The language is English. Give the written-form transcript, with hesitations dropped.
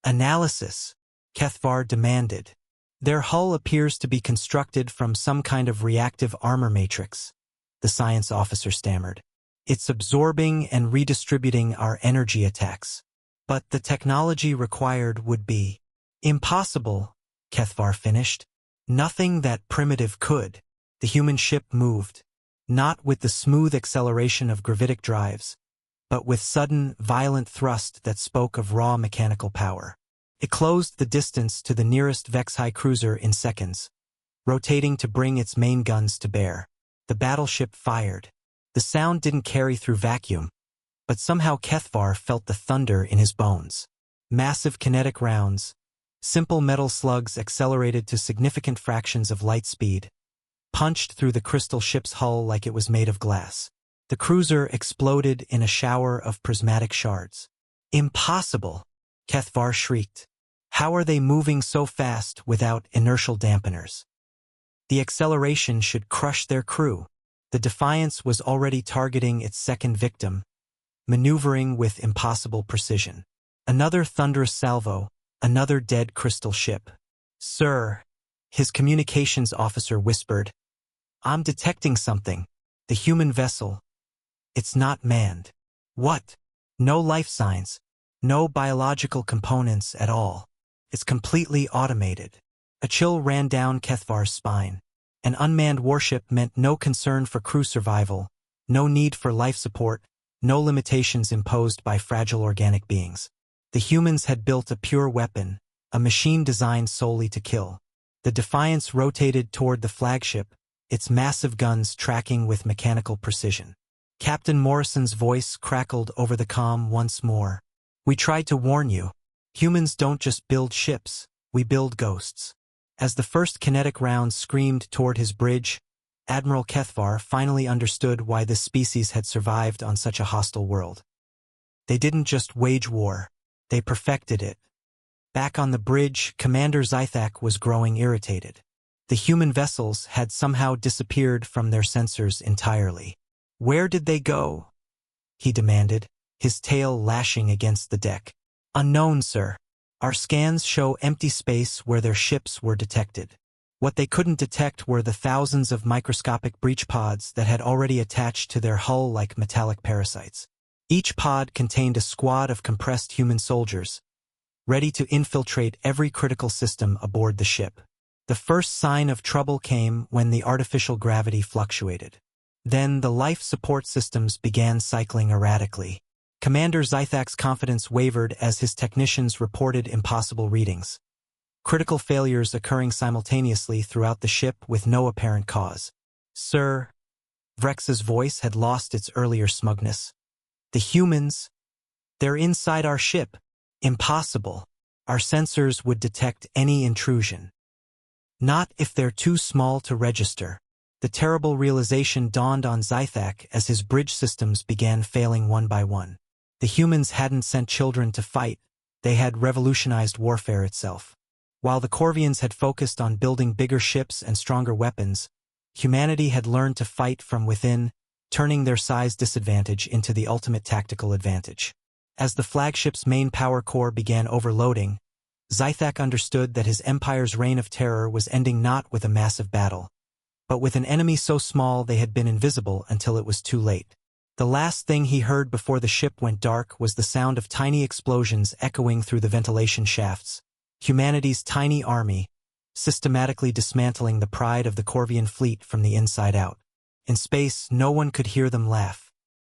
Analysis, Kethvar demanded. Their hull appears to be constructed from some kind of reactive armor matrix, the science officer stammered. It's absorbing and redistributing our energy attacks. But the technology required would be impossible, Kethvar finished. Nothing that primitive could. The human ship moved, not with the smooth acceleration of gravitic drives, but with sudden, violent thrust that spoke of raw mechanical power. It closed the distance to the nearest Vexhai cruiser in seconds, rotating to bring its main guns to bear. The battleship fired. The sound didn't carry through vacuum, but somehow Kethvar felt the thunder in his bones. Massive kinetic rounds, simple metal slugs accelerated to significant fractions of light speed, punched through the crystal ship's hull like it was made of glass. The cruiser exploded in a shower of prismatic shards. Impossible! Kethvar shrieked. How are they moving so fast without inertial dampeners? The acceleration should crush their crew. The Defiance was already targeting its second victim, maneuvering with impossible precision. Another thunderous salvo, another dead crystal ship. Sir, his communications officer whispered, I'm detecting something. The human vessel. It's not manned. What? No life signs. No biological components at all. It's completely automated. A chill ran down Kethvar's spine. An unmanned warship meant no concern for crew survival, no need for life support, no limitations imposed by fragile organic beings. The humans had built a pure weapon, a machine designed solely to kill. The Defiance rotated toward the flagship, its massive guns tracking with mechanical precision. Captain Morrison's voice crackled over the comm once more. We tried to warn you. Humans don't just build ships, we build ghosts. As the first kinetic round screamed toward his bridge, Admiral Kethvar finally understood why this species had survived on such a hostile world. They didn't just wage war, they perfected it. Back on the bridge, Commander Zythak was growing irritated. The human vessels had somehow disappeared from their sensors entirely. Where did they go? He demanded, his tail lashing against the deck. Unknown, sir. Our scans show empty space where their ships were detected. What they couldn't detect were the thousands of microscopic breach pods that had already attached to their hull like metallic parasites. Each pod contained a squad of compressed human soldiers, ready to infiltrate every critical system aboard the ship. The first sign of trouble came when the artificial gravity fluctuated. Then the life support systems began cycling erratically. Commander Zythak's confidence wavered as his technicians reported impossible readings. Critical failures occurring simultaneously throughout the ship with no apparent cause. Sir, Vrex's voice had lost its earlier smugness. The humans, they're inside our ship. Impossible. Our sensors would detect any intrusion. Not if they're too small to register. The terrible realization dawned on Zythak as his bridge systems began failing one by one. The humans hadn't sent children to fight, they had revolutionized warfare itself. While the Corvians had focused on building bigger ships and stronger weapons, humanity had learned to fight from within, turning their size disadvantage into the ultimate tactical advantage. As the flagship's main power core began overloading, Zythak understood that his empire's reign of terror was ending not with a massive battle, but with an enemy so small they had been invisible until it was too late. The last thing he heard before the ship went dark was the sound of tiny explosions echoing through the ventilation shafts. Humanity's tiny army, systematically dismantling the pride of the Corvian fleet from the inside out. In space, no one could hear them laugh.